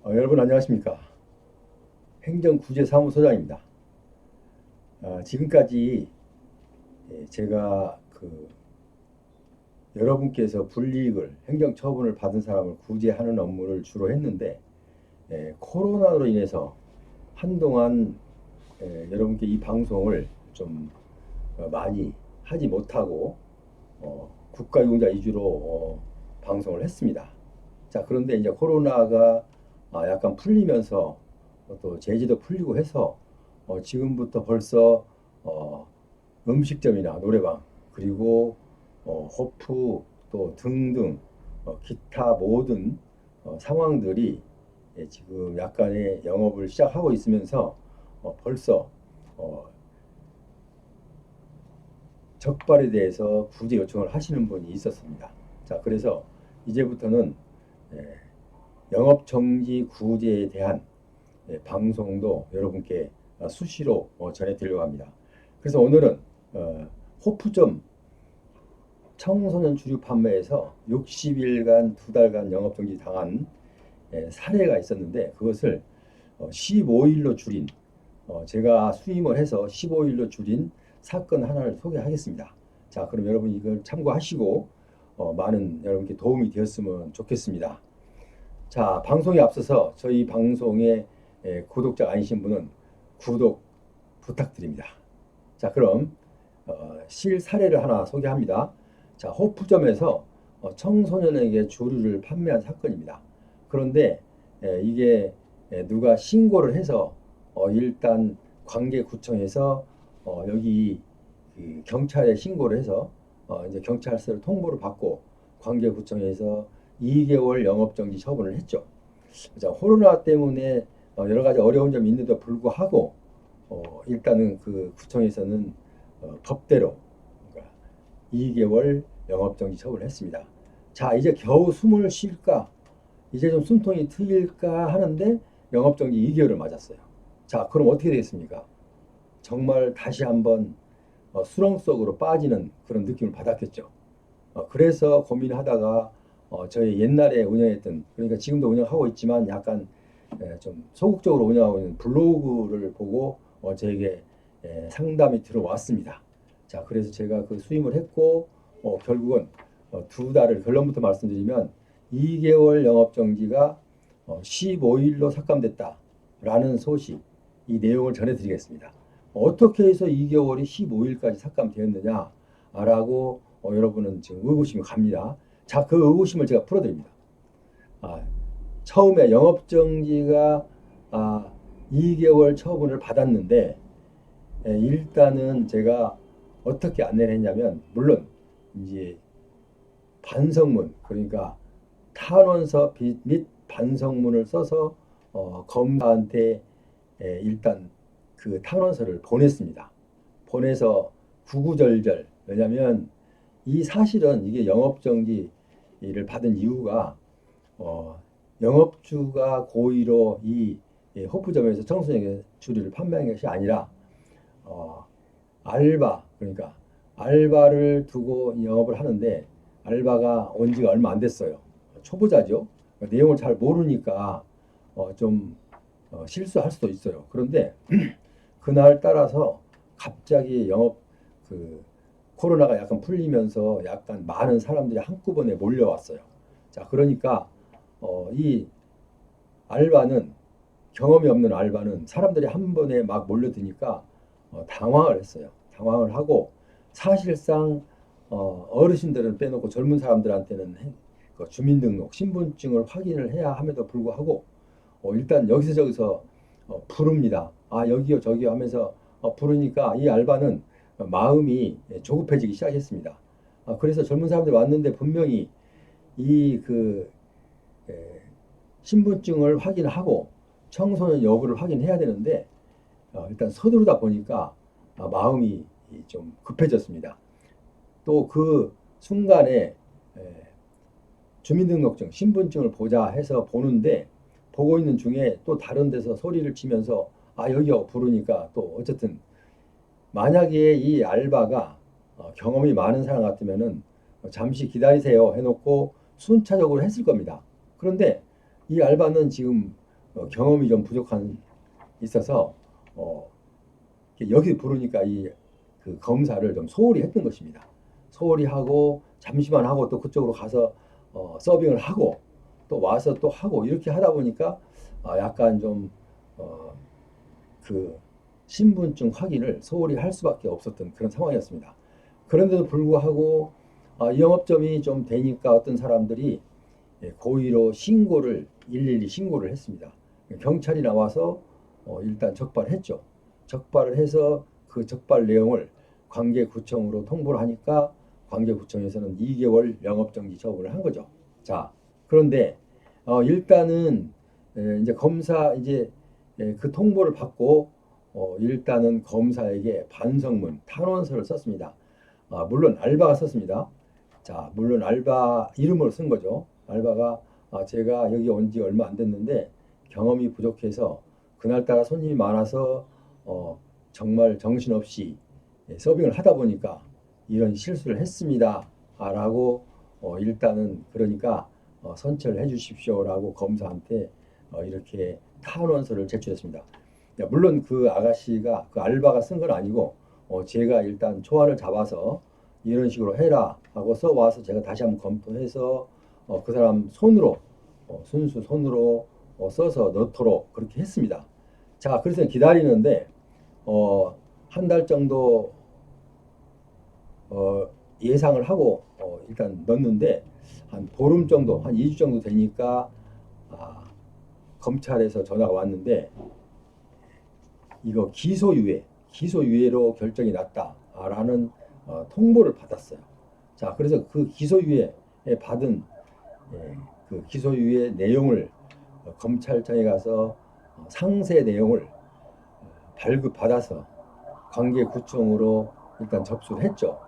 여러분 안녕하십니까? 행정구제사무소장입니다. 지금까지 제가 여러분께서 불이익을 행정처분을 받은 사람을 구제하는 업무를 주로 했는데 코로나로 인해서 한동안 여러분께 이 방송을 좀 많이 하지 못하고 국가유공자 위주로 방송을 했습니다. 자, 그런데 이제 코로나가 약간 풀리면서 또 제지도 풀리고 해서 지금부터 벌써 음식점이나 노래방 그리고 호프 또 등등 기타 모든 상황들이 지금 약간의 영업을 시작하고 있으면서 벌써 적발에 대해서 구제 요청을 하시는 분이 있었습니다. 자, 그래서 이제부터는 영업 정지 구제에 대한 방송도 여러분께 수시로 전해드리려고 합니다. 그래서 오늘은 호프점 청소년 주류 판매에서 60일간 2달간 영업정지 당한 사례가 있었는데 그것을 15일로 줄인 제가 수임을 해서 15일로 줄인 사건 하나를 소개하겠습니다. 자, 그럼 여러분 이걸 참고하시고 많은 여러분께 도움이 되었으면 좋겠습니다. 자, 방송에 앞서서 저희 방송에 구독자가 아니신 분은 구독 부탁드립니다. 자, 그럼 실 사례를 하나 소개합니다. 자, 호프점에서 청소년에게 주류를 판매한 사건입니다. 그런데 이게 누가 신고를 해서 일단 관계구청에서 여기 경찰에 신고를 해서 이제 경찰서를 통보를 받고 관계구청에서 2개월 영업정지 처분을 했죠. 자, 코로나 때문에 여러 가지 어려운 점이 있는데도 불구하고 일단은 그 구청에서는 법대로 2개월 영업정지 처분을 했습니다. 자, 이제 겨우 숨을 쉴까? 이제 좀 숨통이 트일까 하는데 영업정지 2개월을 맞았어요. 자, 그럼 어떻게 되겠습니까? 정말 다시 한번 수렁 속으로 빠지는 그런 느낌을 받았겠죠. 그래서 고민하다가 저희 옛날에 운영했던, 그러니까 지금도 운영하고 있지만 약간 좀 소극적으로 운영하고 있는 블로그를 보고 저에게 상담이 들어왔습니다. 자, 그래서 제가 그 수임을 했고 결국은 2달을 결론부터 말씀드리면 2개월 영업정지가 15일로 삭감됐다라는 소식, 이 내용을 전해드리겠습니다. 어떻게 해서 2개월이 15일까지 삭감되었느냐라고 여러분은 지금 의구심이 갑니다. 자, 그 의구심을 제가 풀어드립니다. 처음에 영업정지가 2개월 처분을 받았는데 일단은 제가 어떻게 안내를 했냐면, 물론 이제 반성문, 그러니까 탄원서 및 반성문을 써서 검사한테 일단 그 탄원서를 보냈습니다. 보내서 구구절절, 왜냐하면 이 사실은 이게 영업정지를 받은 이유가 영업주가 고의로 이 호프점에서 청소년에게 주류를 판매한 것이 아니라 알바, 그러니까 알바를 두고 영업을 하는데 알바가 온 지가 얼마 안 됐어요. 초보자죠. 내용을 잘 모르니까 좀 실수할 수도 있어요. 그런데 그날 따라서 갑자기 코로나가 약간 풀리면서 약간 많은 사람들이 한꺼번에 몰려왔어요. 자, 그러니까 이 알바는, 경험이 없는 알바는 사람들이 한 번에 막 몰려드니까 당황을 했어요. 당황을 하고, 사실상 어르신들은 빼놓고 젊은 사람들한테는 그 주민등록, 신분증을 확인을 해야 함에도 불구하고 일단 여기서 저기서 부릅니다. 여기요 저기요 하면서 부르니까 이 알바는 마음이 조급해지기 시작했습니다. 그래서 젊은 사람들이 왔는데 분명히 이 신분증을 확인하고 청소년 여부를 확인해야 되는데 일단 서두르다 보니까 마음이 좀 급해졌습니다. 또 그 순간에 주민등록증, 신분증을 보자 해서 보는데, 보고 있는 중에 또 다른 데서 소리를 치면서 여기요 부르니까, 또 어쨌든 만약에 이 알바가 경험이 많은 사람 같으면은 잠시 기다리세요 해놓고 순차적으로 했을 겁니다. 그런데 이 알바는 지금 경험이 좀 부족한 있어서 여기 부르니까 이 그 검사를 좀 소홀히 했던 것입니다. 소홀히 하고 잠시만 하고 또 그쪽으로 가서 서빙을 하고 또 와서 또 하고 이렇게 하다 보니까 약간 좀 그 신분증 확인을 소홀히 할 수밖에 없었던 그런 상황이었습니다. 그런데도 불구하고 이 영업점이 좀 되니까 어떤 사람들이 고의로 신고를 112 신고를 했습니다. 경찰이 나와서 일단 적발을 했죠. 적발을 해서 그 적발 내용을 관계구청으로 통보를 하니까 관계구청에서는 2개월 영업정지 처분을 한 거죠. 자, 그런데 일단은 이제 검사 이제 그 통보를 받고 일단은 검사에게 반성문, 탄원서를 썼습니다. 물론 알바가 썼습니다. 자, 물론 알바 이름으로 쓴 거죠. 알바가 제가 여기 온 지 얼마 안 됐는데 경험이 부족해서 그날따라 손님이 많아서 정말 정신없이 서빙을 하다 보니까 이런 실수를 했습니다. 라고 일단은 그러니까 선처를 해 주십시오라고 검사한테 이렇게 탄원서를 제출했습니다. 물론 그 아가씨가 그 알바가 쓴 건 아니고 제가 일단 초안을 잡아서 이런 식으로 해라 하고 써와서 제가 다시 한번 검토해서 그 사람 손으로 순수 손으로 써서 넣도록 그렇게 했습니다. 자, 그래서 기다리는데 한 달 정도 예상을 하고 일단 넣었는데 한 보름 정도, 한 2주 정도 되니까 검찰에서 전화가 왔는데 이거 기소유예로 결정이 났다라는 통보를 받았어요. 자, 그래서 그 기소유예에 받은 그 기소유예 내용을 검찰청에 가서 상세 내용을 발급받아서 관계구청으로 일단 접수를 했죠.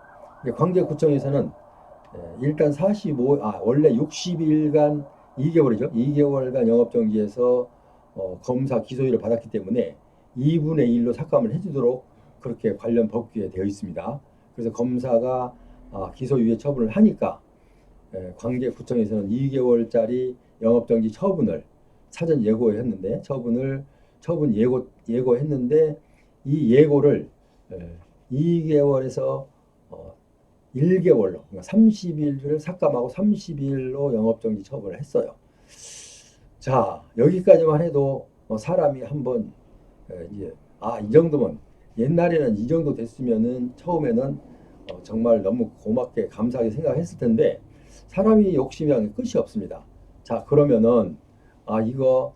관계구청에서는 일단 원래 60일간 2개월이죠. 2개월간 영업정지에서 검사 기소유예를 받았기 때문에 2분의 1로 삭감을 해주도록 그렇게 관련 법규에 되어 있습니다. 그래서 검사가 기소유예 처분을 하니까 관계구청에서는 2개월짜리 영업정지 처분을 사전 예고했는데 처분 예고했는데 이 예고를 2개월에서 1개월로 그러니까 30일을 삭감하고 30일로 영업정지 처분을 했어요. 자, 여기까지만 해도 사람이 한번 이제 이 정도면 옛날에는 이 정도 됐으면은 처음에는 정말 너무 고맙게 감사하게 생각했을 텐데 사람이 욕심이 끝이 없습니다. 자, 그러면은 이거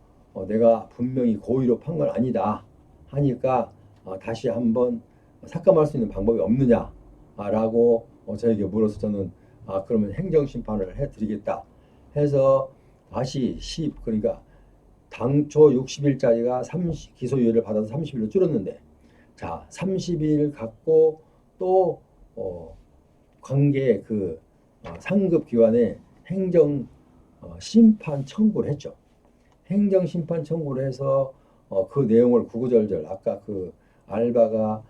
내가 분명히 고의로 판 건 아니다 하니까 다시 한번 삭감할 수 있는 방법이 없느냐라고 저에게 물어서 저는 그러면 행정심판을 해드리겠다 해서 다시 그러니까 당초 60일짜리가 기소유예를 받아서 30일로 줄었는데 자 30일 갖고 또 관계 그 상급 기관에 행정 심판 청구를 했죠. 행정 심판 청구를 해서 그 내용을 구구절절 아까 그 알바가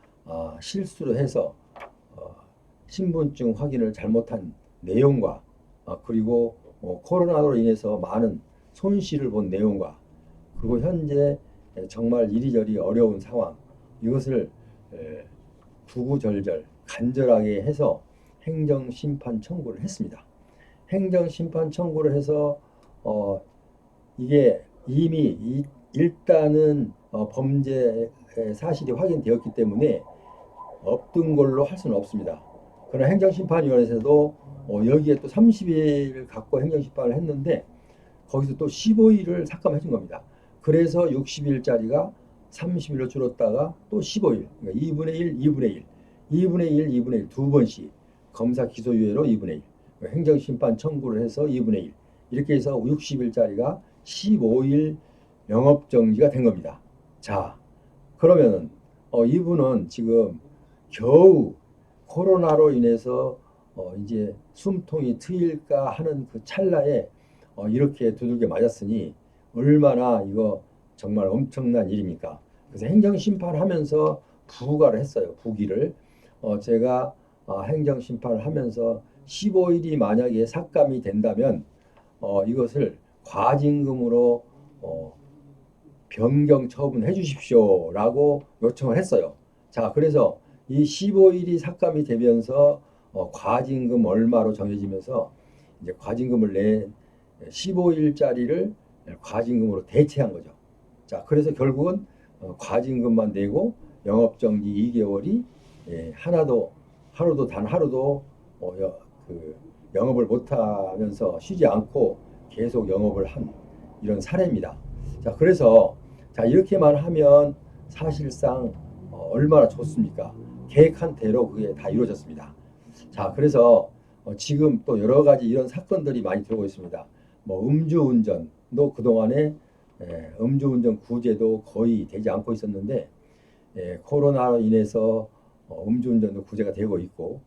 실수를 해서 신분증 확인을 잘못한 내용과 그리고 코로나로 인해서 많은 손실을 본 내용과 그리고 현재 정말 이리저리 어려운 상황 이것을 구구절절 간절하게 해서 행정심판 청구를 했습니다. 행정심판 청구를 해서 이게 이미 일단은 범죄 사실이 확인되었기 때문에 없던 걸로 할 수는 없습니다. 그러나 행정심판위원회에서도 여기에 또 30일 갖고 행정심판을 했는데 거기서 또 15일을 삭감해 준 겁니다. 그래서 60일짜리가 30일로 줄었다가 또 15일, 그러니까 2분의 1, 2분의 1, 2분의 1, 2분의 1 두 번씩 검사 기소유예로 2분의 1, 행정심판 청구를 해서 2분의 1 이렇게 해서 60일짜리가 15일 영업정지가 된 겁니다. 자, 그러면 이분은 지금 겨우 코로나로 인해서 이제 숨통이 트일까 하는 그 찰나에 이렇게 두들겨 맞았으니 얼마나 이거 정말 엄청난 일입니까? 그래서 행정심판하면서 부과를 했어요. 부기를. 제가 행정심판을 하면서 15일이 만약에 삭감이 된다면 이것을 과징금으로 변경 처분해 주십시오라고 요청을 했어요. 자, 그래서 이 15일이 삭감이 되면서 과징금 얼마로 정해지면서 이제 과징금을 내 15일짜리를 과징금으로 대체한 거죠. 자, 그래서 결국은 과징금만 내고 영업정지 2개월이 하루도 단 하루도 영업을 못하면서 쉬지 않고 계속 영업을 한 이런 사례입니다. 자, 그래서 자, 이렇게만 하면 사실상 얼마나 좋습니까? 계획한 대로 그게 다 이루어졌습니다. 자, 그래서 지금 또 여러 가지 이런 사건들이 많이 들어오고 있습니다. 뭐 음주운전도 그동안에 음주운전 구제도 거의 되지 않고 있었는데 코로나로 인해서 음주운전도 구제가 되고 있고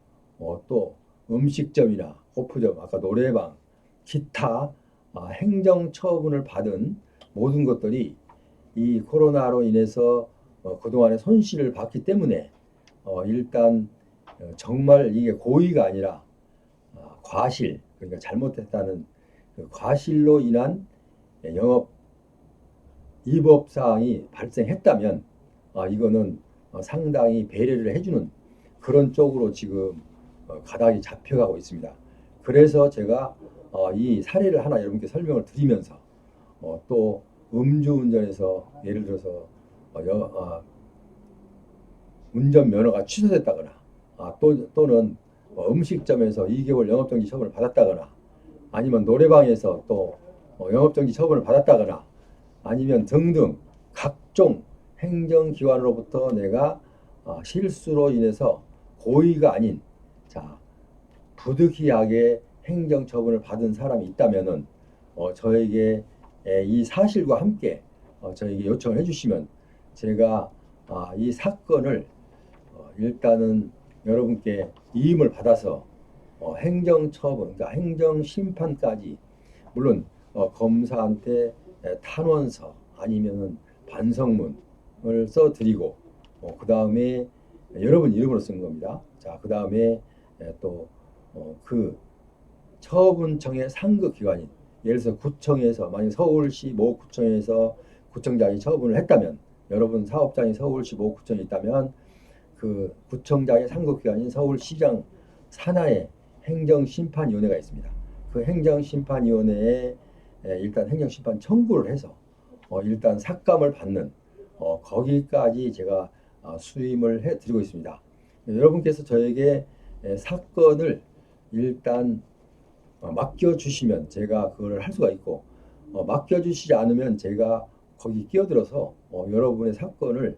또 음식점이나 호프점, 아까 노래방, 기타 행정처분을 받은 모든 것들이 이 코로나로 인해서 그동안에 손실을 봤기 때문에 일단 정말 이게 고의가 아니라 과실, 그러니까 잘못했다는 그 과실로 인한 영업 위법 사항이 발생했다면 이거는 상당히 배려를 해주는 그런 쪽으로 지금 가닥이 잡혀가고 있습니다. 그래서 제가 이 사례를 하나 여러분께 설명을 드리면서 또 음주운전에서 예를 들어서 운전면허가 취소됐다거나 또는 음식점에서 2개월 영업정지 처분을 받았다거나 아니면 노래방에서 또 영업정지 처분을 받았다거나 아니면 등등 각종 행정기관으로부터 내가 실수로 인해서 고의가 아닌 부득이하게 행정처분을 받은 사람이 있다면은 저에게 이 사실과 함께 저에게 요청을 해주시면 제가 이 사건을 일단은 여러분께 이임을 받아서 행정처분, 그러니까 행정심판까지 물론 검사한테 탄원서 아니면은 반성문을 써드리고 그 다음에 여러분 이름으로 쓴 겁니다. 자, 그 다음에 또 그 처분청의 상급기관인 예를 들어서 구청에서 만약 서울시 모 구청에서 구청장이 처분을 했다면 여러분 사업장이 서울시 모 구청에 있다면 그 구청장의 상급기관인 서울시장 산하의 행정심판위원회가 있습니다. 그 행정심판위원회에 일단 행정심판 청구를 해서 일단 삭감을 받는 거기까지 제가 수임을 해드리고 있습니다. 여러분께서 저에게 사건을 일단 맡겨주시면 제가 그걸 할 수가 있고 맡겨주시지 않으면 제가 거기 끼어들어서 여러분의 사건을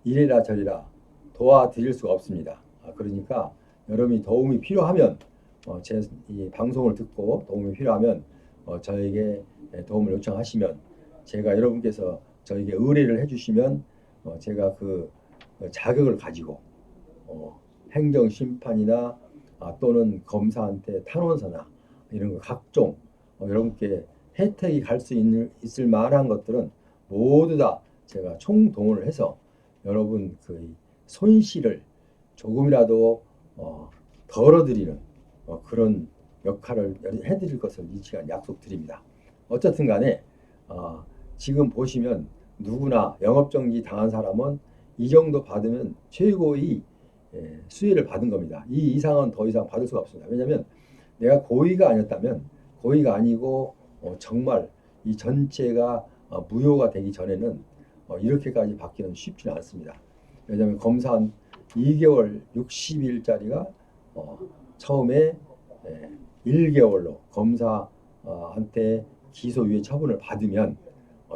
이래라 저래라 도와드릴 수가 없습니다. 그러니까 여러분이 도움이 필요하면 제 이 방송을 듣고 도움이 필요하면 저에게 도움을 요청하시면 제가 여러분께서 저에게 의뢰를 해주시면 제가 그 자격을 가지고 행정심판이나 또는 검사한테 탄원서나 이런 거 각종 여러분께 혜택이 갈 수 있을 만한 것들은 모두 다 제가 총동원을 해서 여러분 그 손실을 조금이라도 덜어드리는 그런 역할을 해드릴 것을 이 시간 약속드립니다. 어쨌든 간에 지금 보시면 누구나 영업정지 당한 사람은 이 정도 받으면 최고의 수혜를 받은 겁니다. 이 이상은 더 이상 받을 수가 없습니다. 왜냐하면 내가 고의가 아니었다면 고의가 아니고 정말 이 전체가 무효가 되기 전에는 이렇게까지 받기는 쉽지는 않습니다. 왜냐하면 검사한 2개월 60일짜리가 처음에 1개월로 검사한테 기소유예 처분을 받으면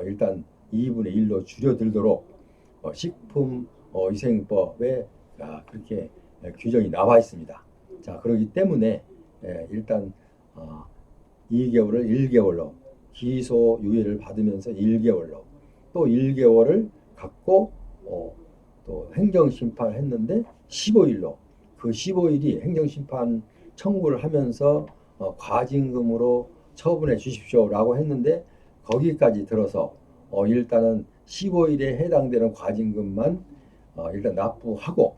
일단 2분의 1로 줄여들도록 식품위생법에 그렇게 규정이 나와 있습니다. 자, 그렇기 때문에 일단 2개월을 1개월로 기소유예를 받으면서 1개월로 또 1개월을 갖고 또 행정심판을 했는데 15일로 그 15일이 행정심판 청구를 하면서 과징금으로 처분해 주십시오라고 했는데 거기까지 들어서 일단은 15일에 해당되는 과징금만 일단 납부하고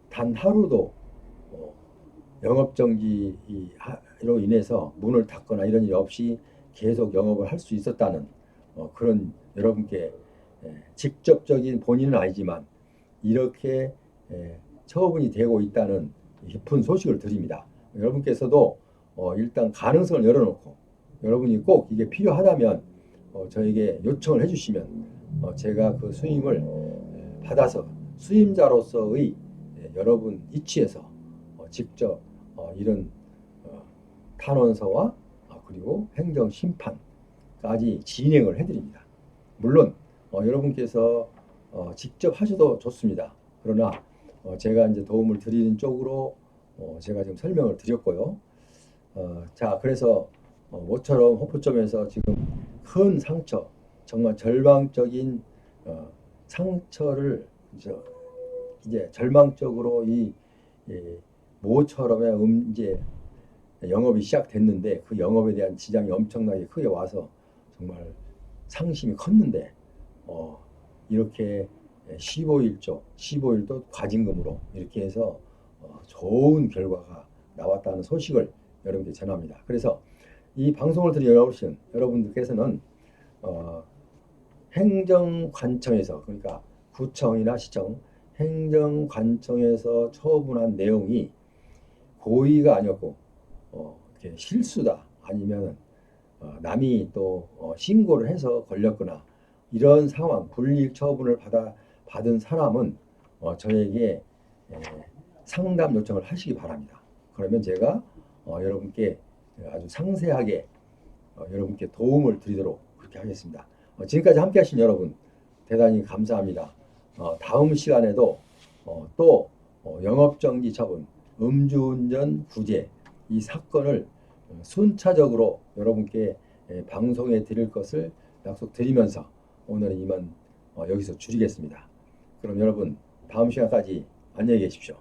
단 하루도 영업정지로 인해서 문을 닫거나 이런 일 없이 계속 영업을 할 수 있었다는 그런 여러분께 직접적인 본인은 아니지만 이렇게 처분이 되고 있다는 깊은 소식을 드립니다. 여러분께서도 일단 가능성을 열어놓고 여러분이 꼭 이게 필요하다면 저에게 요청을 해주시면 제가 그 수임을 받아서 수임자로서의 여러분 이치에서 직접 이런 탄원서와 그리고 행정심판까지 진행을 해드립니다. 물론 여러분께서 직접 하셔도 좋습니다. 그러나 제가 이제 도움을 드리는 쪽으로 제가 지금 설명을 드렸고요. 자, 그래서 모처럼 호프점에서 지금 큰 상처, 정말 절망적인 상처를 이제 절망적으로 이 모처럼의 이제 영업이 시작됐는데 그 영업에 대한 지장이 엄청나게 크게 와서 정말 상심이 컸는데 이렇게 15일도 과징금으로 이렇게 해서 좋은 결과가 나왔다는 소식을 여러분께 전합니다. 그래서 이 방송을 들은 여러분들께서는 행정관청에서 그러니까 구청이나 시청 행정관청에서 처분한 내용이 고의가 아니었고 이렇게 실수다 아니면 남이 또 신고를 해서 걸렸거나 이런 상황 불이익 처분을 받은 사람은 저에게 상담 요청을 하시기 바랍니다. 그러면 제가 여러분께 아주 상세하게 여러분께 도움을 드리도록 그렇게 하겠습니다. 지금까지 함께 하신 여러분 대단히 감사합니다. 다음 시간에도 또 영업정지 처분, 음주운전 구제 이 사건을 순차적으로 여러분께 방송해 드릴 것을 약속드리면서 오늘은 이만 여기서 줄이겠습니다. 그럼 여러분 다음 시간까지 안녕히 계십시오.